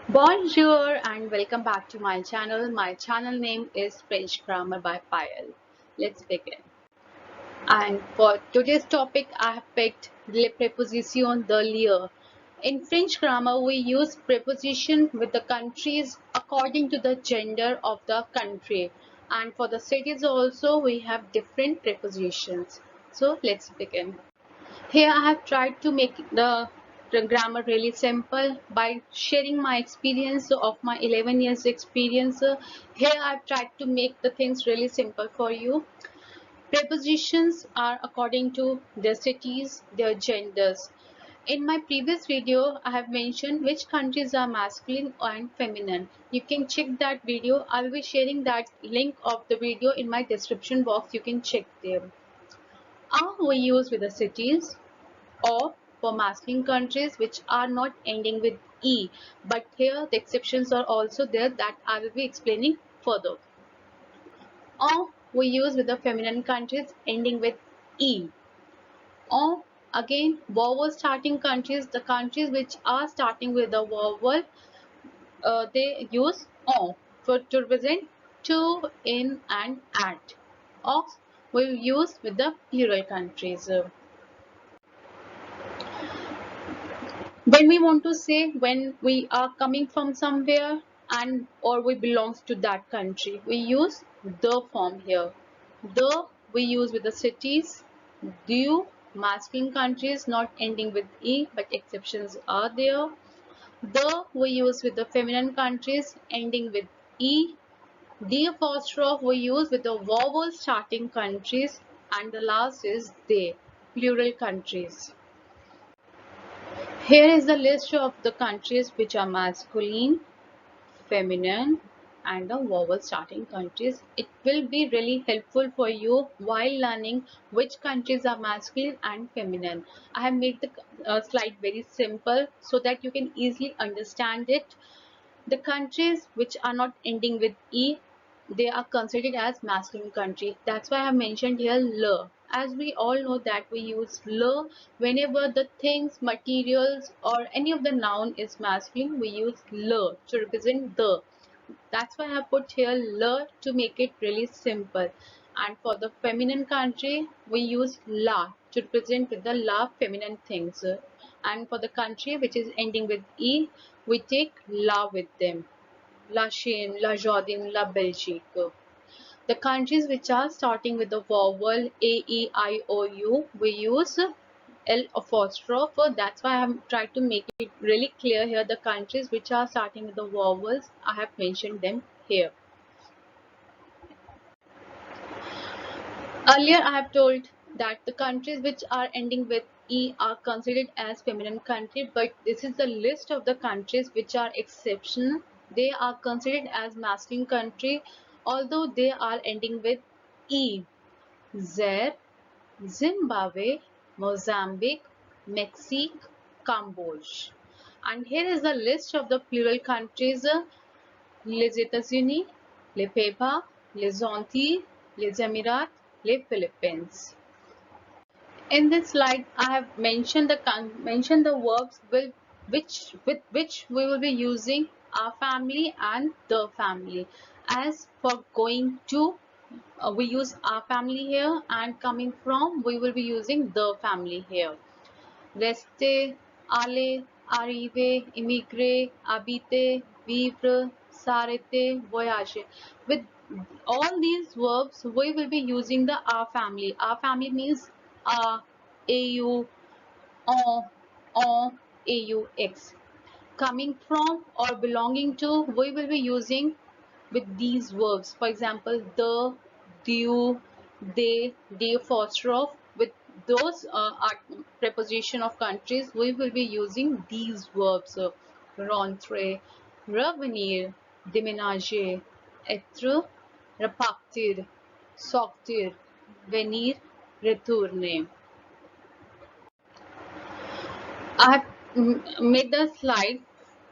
Bonjour and welcome back to my channel. My channel name is French Grammar by Payal. Let's begin. And for today's topic, I have picked les prépositions de lieu. In French grammar, we use preposition with the countries according to the gender of the country. And for the cities also, we have different prepositions. So let's begin. Here I have tried to make the grammar really simple by sharing my experience of my 11 years experience. Here I have tried to make the things really simple for you. Prepositions are according to their cities, their genders. In my previous video, I have mentioned which countries are masculine and feminine. You can check that video. I will be sharing that link of the video in my description box. You can check there. Are we use with the cities, or for masculine countries which are not ending with E. But here the exceptions are also there that I will be explaining further. Or we use with the feminine countries ending with E. Or again vowel starting countries, the countries which are starting with the vowel, they use O for to represent to, in and at. Or we use with the plural countries. When we want to say when we are coming from somewhere and or we belongs to that country, we use the form here. The we use with the cities, do masculine countries not ending with e but exceptions are there. The we use with the feminine countries ending with e. The apostrophe we use with the vowel starting countries, and the last is they, plural countries. Here is the list of the countries which are masculine, feminine, and the vowel starting countries. It will be really helpful for you while learning which countries are masculine and feminine. I have made the slide very simple so that you can easily understand it. The countries which are not ending with E, they are considered as masculine country. That's why I have mentioned here le. As we all know that we use le whenever the things, materials or any of the noun is masculine, we use le to represent the. That's why I have put here le to make it really simple. And for the feminine country, we use la to represent with the la feminine things. And for the country which is ending with E, we take la with them. La Chine, La Jordan, La Belgique. The countries which are starting with the vowel A, E, I, O, U, we use L apostrophe. That's why I have tried to make it really clear here. The countries which are starting with the vowels, I have mentioned them here. Earlier, I have told that the countries which are ending with E are considered as feminine country, but this is the list of the countries which are exceptional. They are considered as masculine country, although they are ending with E. Zaire, Zimbabwe, Mozambique, Mexico, Cambodia. And here is the list of the plural countries: les États-Unis, les Pays-Bas, les Antilles, les Emirates, les Philippines. In this slide, I have mentioned the verbs with which we will be using our family and the family. As for going to, we use our family here, and coming from, we will be using the family here. Rester, aller, arriver, immigrer, habiter, vivre, s'arrêter, voyager. With all these verbs, we will be using the our family. Our family means au, on, aux. Coming from or belonging to, we will be using with these verbs. For example, the, du, they, the apostrophe. With those preposition of countries, we will be using these verbs: rentrer, revenir, déménager, être, repartir, sortir, venir, retourner. I have made the slide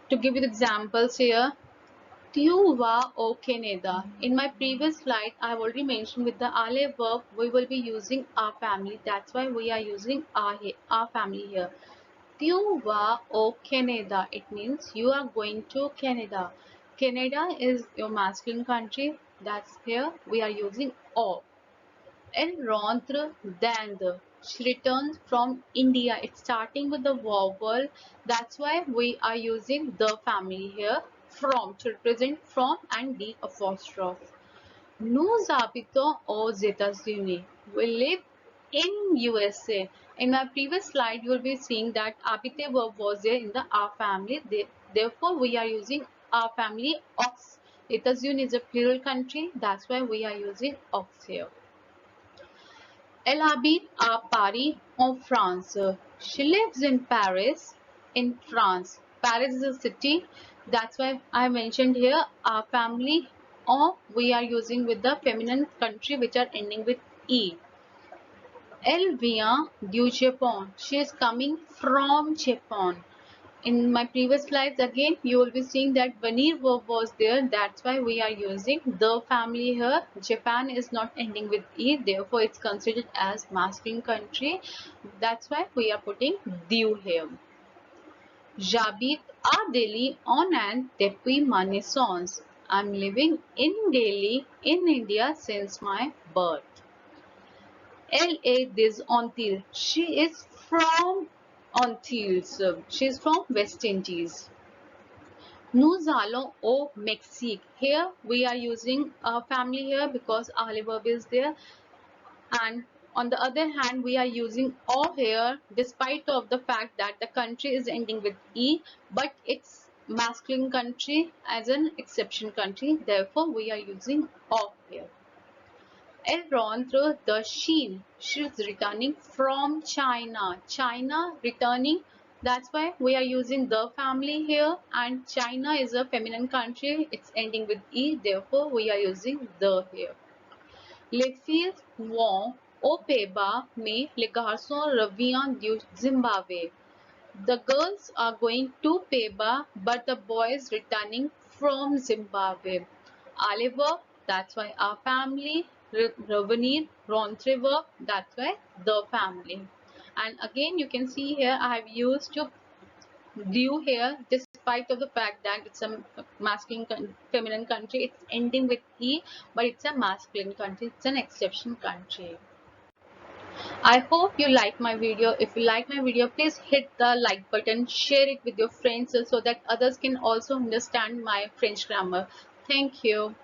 to give you the examples here. Tu vas au Canada. In my previous slide, I have already mentioned with the aller verb, we will be using our family. That's why we are using our family here. Tu vas au Canada. It means you are going to Canada. Canada is your masculine country. That's here we are using au. Elle rentre d'Inde. She returns from India. It's starting with the vowel. That's why we are using the family here. From to represent from and the apostrophe. Nous habitons aux États-Unis. We live in USA. In my previous slide, you will be seeing that habiter verb was there in the our family. Therefore, we are using our family aux. États-Unis is a plural country. That's why we are using aux here. Elle habite à Paris, en France. She lives in Paris, in France. Paris is a city. That's why I mentioned here our family, or we are using with the feminine country which are ending with E. Elle vient du Japon. She is coming from Japan. In my previous slides, again, you will be seeing that venir verb was there. That's why we are using the family here. Japan is not ending with E. Therefore, it's considered as masculine country. That's why we are putting du here. J'habite à Delhi en Inde depuis ma naissance. I'm living in Delhi in India since my birth. Elle est des Antilles. She is from Antilles. She is from West Indies. Nous allons au Mexique. Here we are using a family here because our verb is there. And on the other hand, we are using au here despite of the fact that the country is ending with E, but it's masculine country as an exception country. Therefore, we are using au here. Elle rentre de Chine. She's returning from China. China returning. That's why we are using the family here. And China is a feminine country. It's ending with E. Therefore, we are using the here. Les filles vont au Pays-Bas, mais les garçons reviennent du Zimbabwe. The girls are going to Pays-Bas, but the boys returning from Zimbabwe. Oliver, that's why our family. Revenir, rentre verb, that's why the family. And again, you can see here I have used lieu here despite of the fact that it's a masculine feminine country. It's ending with E, but it's a masculine country. It's an exception country. I hope you like my video. If you like my video, please hit the like button, share it with your friends so that others can also understand my French grammar. Thank you.